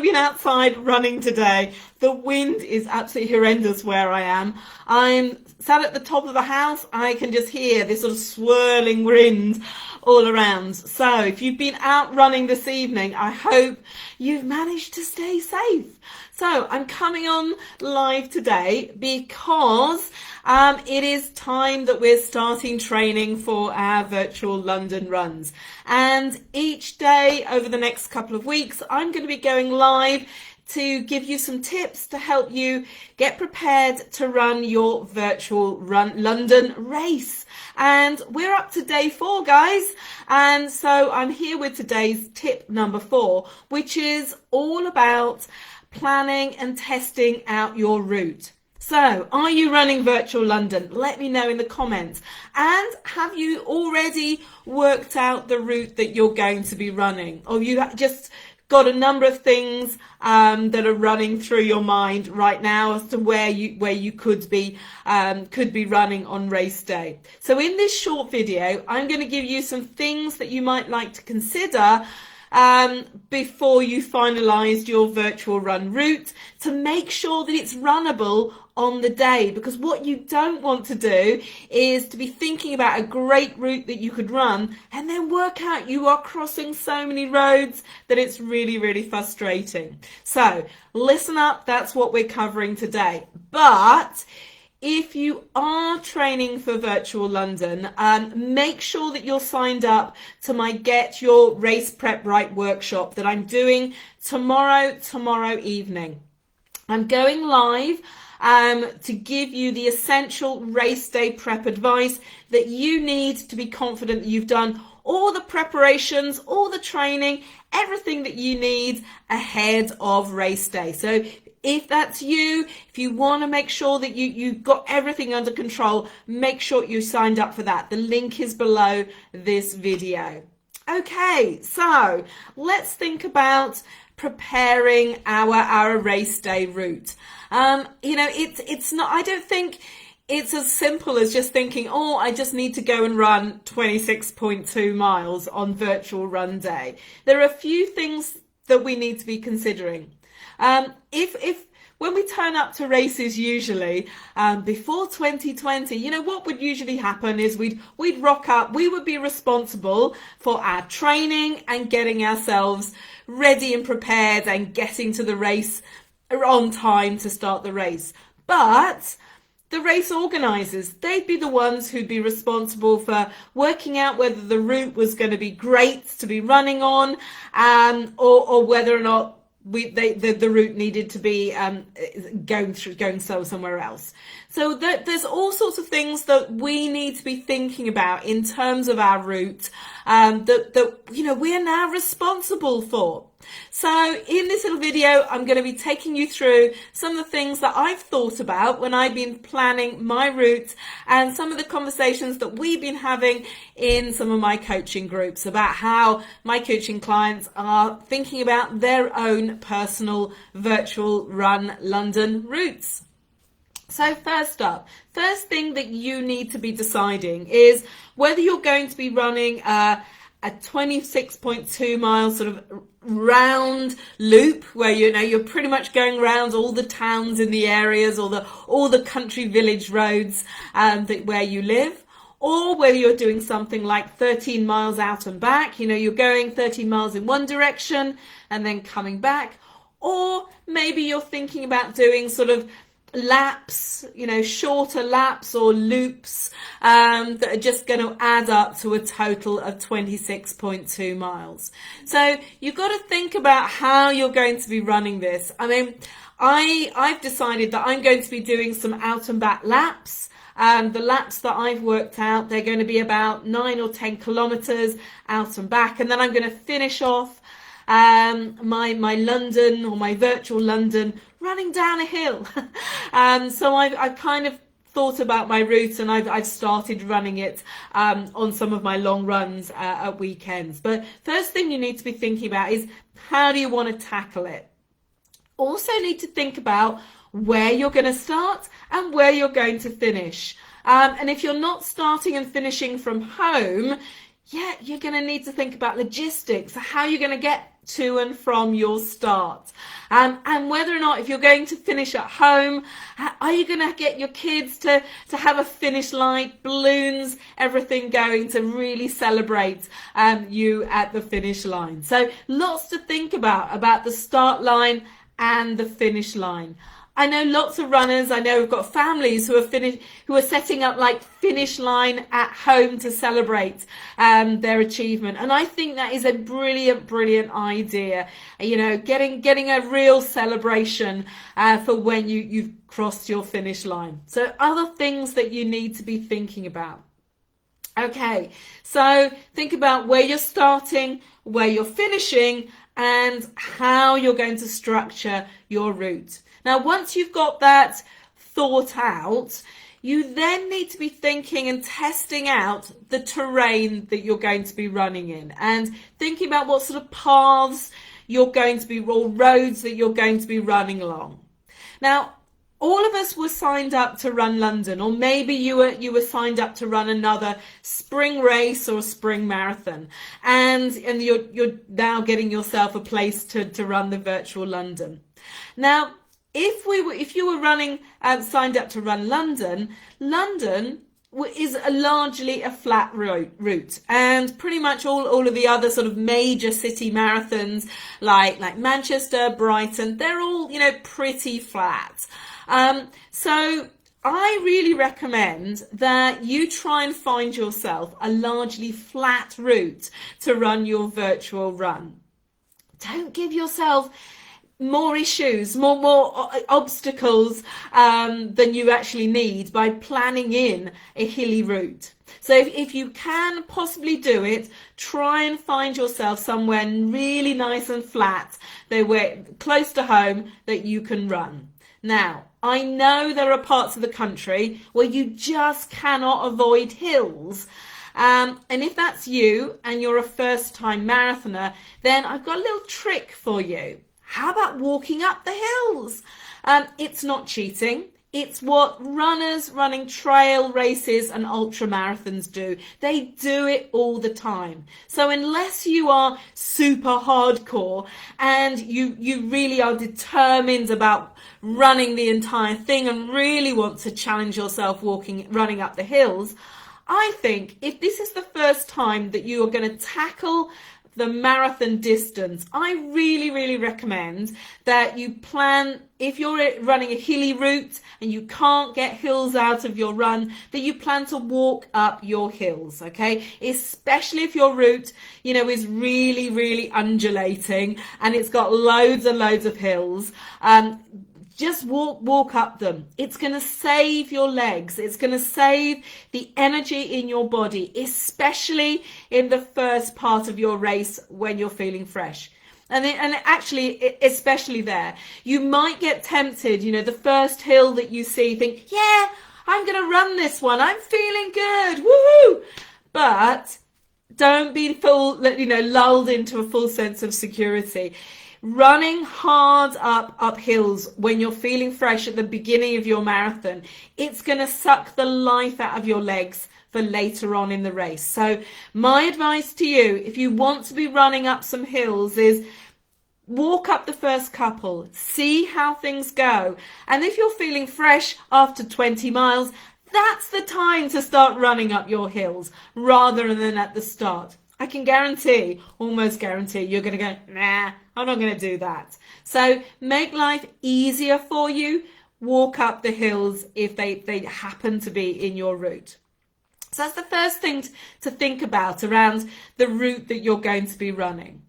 been outside running today. The wind is absolutely horrendous where I am. I'm sat at the top of the house. I can just hear this sort of swirling wind all around. So if you've been out running this evening, I hope you've managed to stay safe. So I'm coming on live today because it is time that we're starting training for our virtual London runs. And each day over the next couple of weeks, I'm going to be going live to give you some tips to help you get prepared to run your virtual London race. And we're up to day 4, guys. And so I'm here with today's tip number 4, which is all about planning and testing out your route. So, are you running virtual London? Let me know in the comments. And have you already worked out the route that you're going to be running? Or you just got a number of things that are running through your mind right now as to where you could be running on race day. So in this short video, I'm going to give you some things that you might like to consider before you finalise your virtual run route to make sure that it's runnable on the day, because what you don't want to do is to be thinking about a great route that you could run and then work out you are crossing so many roads that it's really, really frustrating. So listen up, that's what we're covering today. But if you are training for virtual London, make sure that you're signed up to my Get Your Race Prep Right workshop that I'm doing tomorrow evening. I'm going live to give you the essential race day prep advice that you need to be confident that you've done all the preparations, all the training, everything that you need ahead of race day. So if that's you, if you want to make sure that you've got everything under control, make sure you signed up for that. The link is below this video. Okay, so let's think about preparing our race day route. It's not, I don't think it's as simple as just thinking, oh, I just need to go and run 26.2 miles on virtual run day. There are a few things that we need to be considering. If when we turn up to races usually before 2020, what would usually happen is we'd rock up. We would be responsible for our training and getting ourselves ready and prepared and getting to the race on time to start the race. But the race organisers, they'd be the ones who'd be responsible for working out whether the route was going to be great to be running on, or whether or not the route needed to be going somewhere else. So there's all sorts of things that we need to be thinking about in terms of our route that we are now responsible for. So in this little video, I'm going to be taking you through some of the things that I've thought about when I've been planning my route and some of the conversations that we've been having in some of my coaching groups about how my coaching clients are thinking about their own personal virtual run London routes. So first thing that you need to be deciding is whether you're going to be running a 26.2 mile sort of round loop where you're pretty much going around all the towns in the areas or all the country village roads where you live, or whether you're doing something like 13 miles out and back. You're going 13 miles in one direction and then coming back, or maybe you're thinking about doing sort of laps, shorter laps or loops that are just going to add up to a total of 26.2 miles. So you've got to think about how you're going to be running this. I mean, I've decided that I'm going to be doing some out and back laps. The laps that I've worked out, they're going to be about 9 or 10 kilometers out and back, and then I'm going to finish off my London or my virtual London running down a hill. So I've kind of thought about my route and I've started running it on some of my long runs at weekends. But first thing you need to be thinking about is how do you want to tackle it? Also need to think about where you're going to start and where you're going to finish. And if you're not starting and finishing from home, you're going to need to think about logistics, how you're going to get to and from your start. And whether or not, if you're going to finish at home, are you going to get your kids to have a finish line, balloons, everything going to really celebrate you at the finish line? So lots to think about the start line and the finish line. I know lots of runners. I know we've got families who are setting up like finish line at home to celebrate their achievement, and I think that is a brilliant idea. You know, getting a real celebration for when you've crossed your finish line. So other things that you need to be thinking about. Okay, so think about where you're starting, where you're finishing, and how you're going to structure your route. Now, once you've got that thought out, you then need to be thinking and testing out the terrain that you're going to be running in, and thinking about what sort of paths you're going to be, or roads that you're going to be running along. Now, all of us were signed up to run London, or maybe you were signed up to run another spring race or spring marathon, and you're now getting yourself a place to run the virtual London. Now, if you were running signed up to run London is largely a flat route, and pretty much all of the other sort of major city marathons like Manchester, Brighton, they're all, you know, pretty flat. So I really recommend that you try and find yourself a largely flat route to run your virtual run. Don't give yourself more issues, more obstacles than you actually need by planning in a hilly route. So if you can possibly do it, try and find yourself somewhere really nice and flat, close to home, that you can run. Now, I know there are parts of the country where you just cannot avoid hills. And if that's you and you're a first-time marathoner, then I've got a little trick for you. How about walking up the hills? It's not cheating. It's what runners running trail races and ultra marathons do. They do it all the time. So unless you are super hardcore and you really are determined about running the entire thing and really want to challenge yourself running up the hills, I think if this is the first time that you are going to tackle the marathon distance, I really recommend that you plan, if you're running a hilly route and you can't get hills out of your run, that you plan to walk up your hills, okay? Especially if your route, you know, is really undulating and it's got loads and loads of hills. Just walk up them. It's going to save your legs. It's going to save the energy in your body, especially in the first part of your race when you're feeling fresh. And actually, especially there, you might get tempted, you know, the first hill that you see, think, yeah, I'm going to run this one. I'm feeling good. Woohoo! But don't be lulled into a full sense of security. Running hard up hills when you're feeling fresh at the beginning of your marathon, it's going to suck the life out of your legs for later on in the race. So my advice to you, if you want to be running up some hills, is walk up the first couple, see how things go. And if you're feeling fresh after 20 miles, that's the time to start running up your hills rather than at the start. I can almost guarantee, you're going to go, nah, I'm not going to do that. So make life easier for you. Walk up the hills if they happen to be in your route. So that's the first thing to think about around the route that you're going to be running.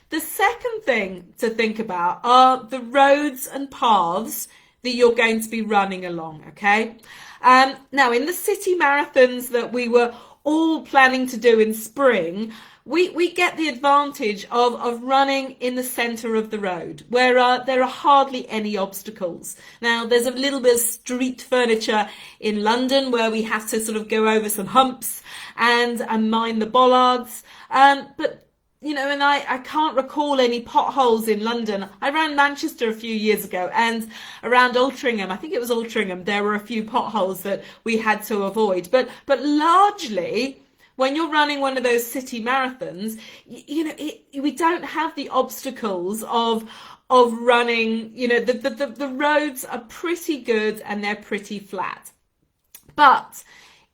The second thing to think about are the roads and paths that you're going to be running along, okay? Now, in the city marathons that we were all planning to do in spring, we get the advantage of running in the centre of the road, where there are hardly any obstacles. Now, there's a little bit of street furniture in London where we have to sort of go over some humps and mind the bollards. But, you know, and I can't recall any potholes in London. I ran Manchester a few years ago, and around Altrincham, I think it was Altrincham, there were a few potholes that we had to avoid. But largely, when you're running one of those city marathons, we don't have the obstacles of of running. The roads are pretty good and they're pretty flat. But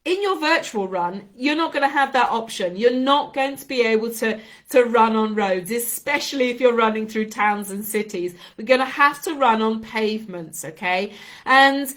in your virtual run, you're not going to have that option. You're not going to be able to run on roads, especially if you're running through towns and cities. We're going to have to run on pavements, okay? And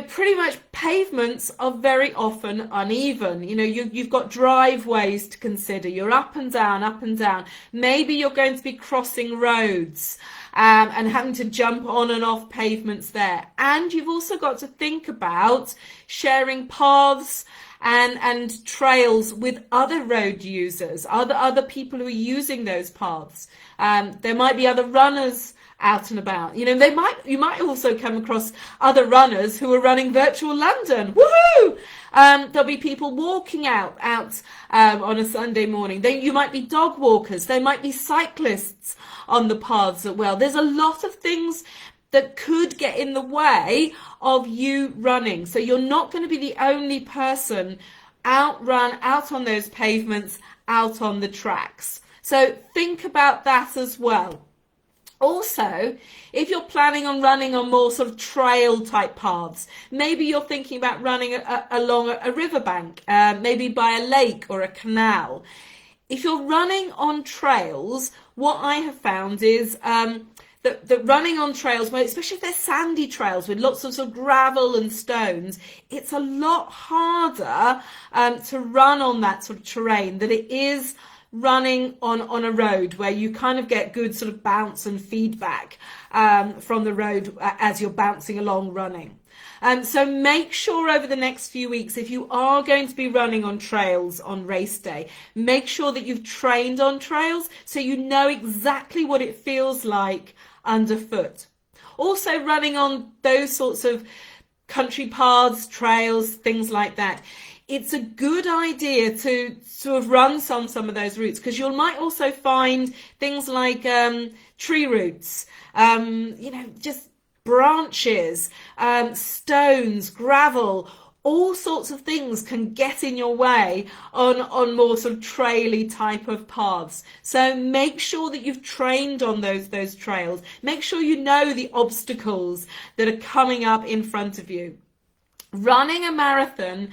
pretty much pavements are very often uneven. You've got driveways to consider. You're up and down, up and down. Maybe you're going to be crossing roads and having to jump on and off pavements there. And you've also got to think about sharing paths and trails with other road users, other people who are using those paths. There might be other runners out and about. You might also come across other runners who are running virtual London. Woohoo! There'll be people walking out on a Sunday morning. You might be dog walkers. There might be cyclists on the paths as well. There's a lot of things that could get in the way of you running. So you're not going to be the only person out on those pavements, out on the tracks. So think about that as well. Also, if you're planning on running on more sort of trail type paths, maybe you're thinking about running along a riverbank, maybe by a lake or a canal. If you're running on trails, what I have found is that running on trails, especially if they're sandy trails with lots of sort of gravel and stones, it's a lot harder to run on that sort of terrain than it is running on a road where you kind of get good sort of bounce and feedback from the road as you're bouncing along running. So make sure over the next few weeks, if you are going to be running on trails on race day, make sure that you've trained on trails so you know exactly what it feels like underfoot. Also running on those sorts of country paths, trails, things like that. It's a good idea to sort of run some of those routes, because you might also find things like tree roots, just branches, stones, gravel, all sorts of things can get in your way on more sort of traily type of paths. So make sure that you've trained on those trails. Make sure you know the obstacles that are coming up in front of you. Running a marathon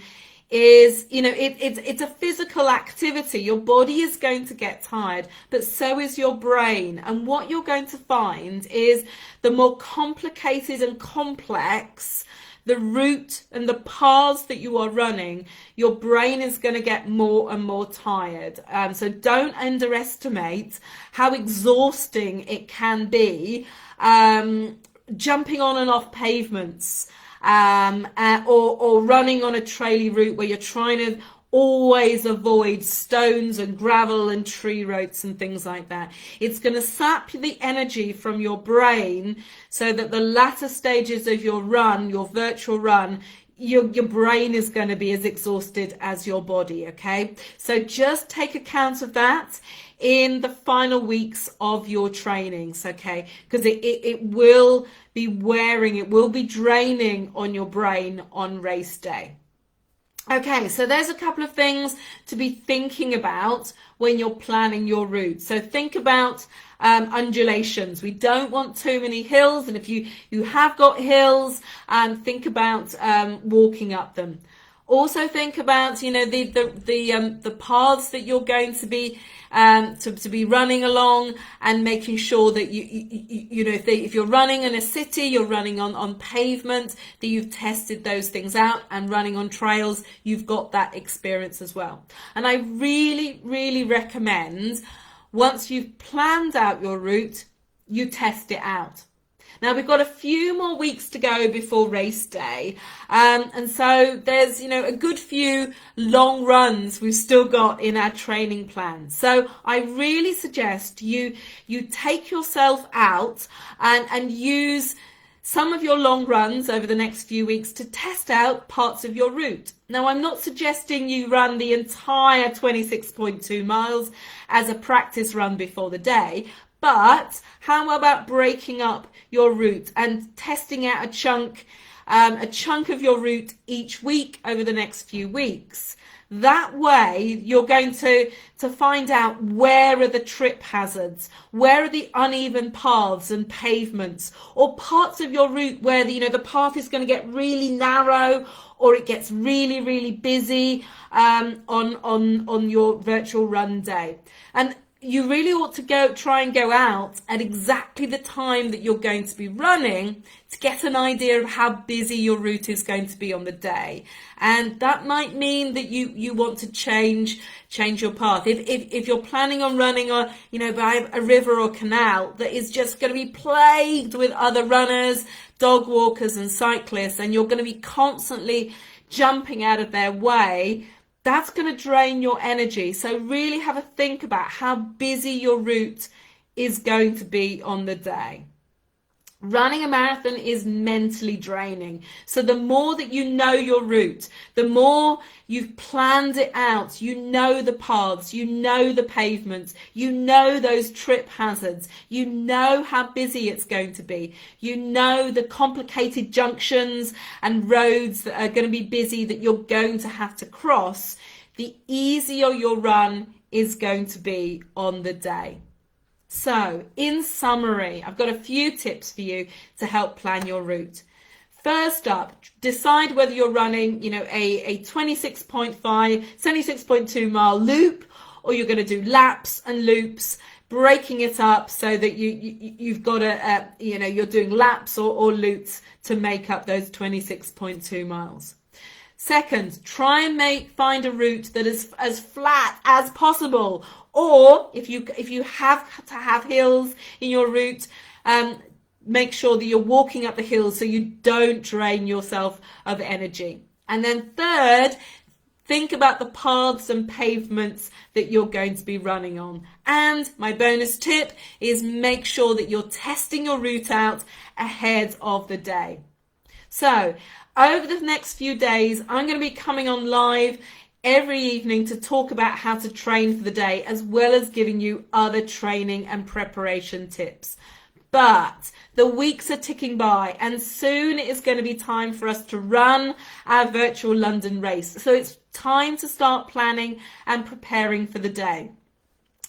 is, it's a physical activity. Your body is going to get tired, but so is your brain. And what you're going to find is the more complicated and complex the route and the paths that you are running, your brain is going to get more and more tired. So don't underestimate how exhausting it can be jumping on and off pavements. Or running on a traily route where you're trying to always avoid stones and gravel and tree roots and things like that. It's going to sap the energy from your brain so that the latter stages of your run, your virtual run, your brain is going to be as exhausted as your body, okay? So just take account of that in the final weeks of your trainings, okay? Because it will be wearing, it will be draining on your brain on race day. Okay, so there's a couple of things to be thinking about when you're planning your route. So think about undulations. We don't want too many hills, and if you have got hills, think about walking up them. Also think about the paths that you're going to be running along, and making sure that if you're running in a city, you're running on pavement, that you've tested those things out, and running on trails, you've got that experience as well. And I really, really recommend, once you've planned out your route, you test it out. Now we've got a few more weeks to go before race day, and so there's a good few long runs we've still got in our training plan. So I really suggest you take yourself out and use some of your long runs over the next few weeks to test out parts of your route. Now, I'm not suggesting you run the entire 26.2 miles as a practice run before the day, but how about breaking up your route and testing out a chunk of your route each week over the next few weeks? That way, you're going to find out where are the trip hazards, where are the uneven paths and pavements, or parts of your route where the path is going to get really narrow, or it gets really, really busy on your virtual run day. And you really ought to try and go out at exactly the time that you're going to be running to get an idea of how busy your route is going to be on the day. And that might mean that you want to change your path. If you're planning on running by a river or canal that is just going to be plagued with other runners, dog walkers and cyclists, and you're going to be constantly jumping out of their way, that's going to drain your energy. So really have a think about how busy your route is going to be on the day. Running a marathon is mentally draining. So the more that you know your route, the more you've planned it out, you know the paths, you know the pavements, you know those trip hazards, you know how busy it's going to be, you know the complicated junctions and roads that are going to be busy that you're going to have to cross, the easier your run is going to be on the day. So, in summary, I've got a few tips for you to help plan your route. First up, decide whether you're running, a 26.2 mile loop, or you're going to do laps and loops, breaking it up so that you've got you're doing laps or loops to make up those 26.2 miles. Second, try and find a route that is as flat as possible. Or if you have to have hills in your route, make sure that you're walking up the hills so you don't drain yourself of energy. And then third, think about the paths and pavements that you're going to be running on. And my bonus tip is make sure that you're testing your route out ahead of the day. So over the next few days, I'm going to be coming on live every evening to talk about how to train for the day, as well as giving you other training and preparation tips. But the weeks are ticking by, and soon it is going to be time for us to run our virtual London race. So it's time to start planning and preparing for the day.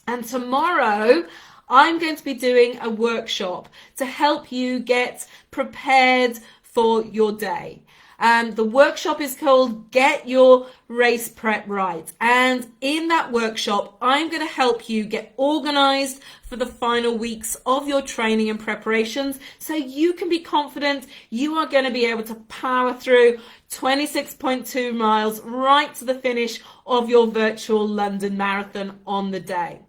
And tomorrow, I'm going to be doing a workshop to help you get prepared for your day. The workshop is called Get Your Race Prep Right. And in that workshop, I'm going to help you get organized for the final weeks of your training and preparations so you can be confident you are going to be able to power through 26.2 miles right to the finish of your virtual London Marathon on the day.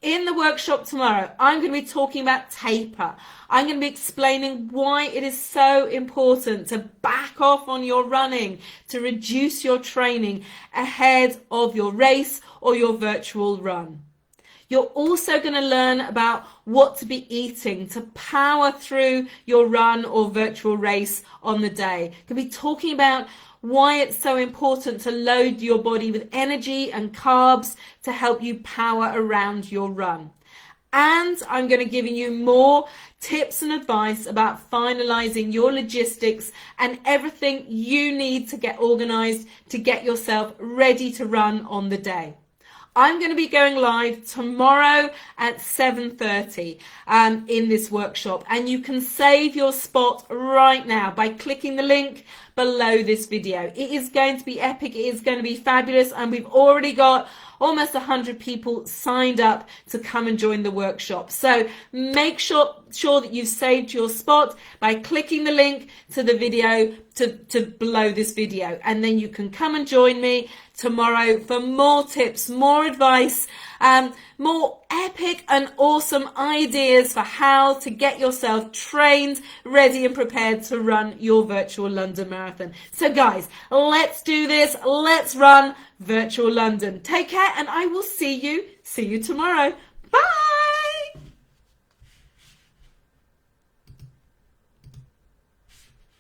In the workshop tomorrow, I'm going to be talking about taper. I'm going to be explaining why it is so important to back off on your running, to reduce your training ahead of your race or your virtual run. You're also going to learn about what to be eating to power through your run or virtual race on the day. Going to be talking about why it's so important to load your body with energy and carbs to help you power around your run. And I'm going to give you more tips and advice about finalizing your logistics and everything you need to get organized to get yourself ready to run on the day. I'm going to be going live tomorrow at 7:30 in this workshop, and you can save your spot right now by clicking the link below this video. It is going to be epic, it is going to be fabulous, and we've already got almost 100 people signed up to come and join the workshop. So make sure that you've saved your spot by clicking the link to the video to below this video, and then you can come and join me tomorrow for more tips, more advice, more epic and awesome ideas for how to get yourself trained, ready and prepared to run your virtual London Marathon. So guys, let's do this. Let's run virtual London. Take care, and I will see you tomorrow.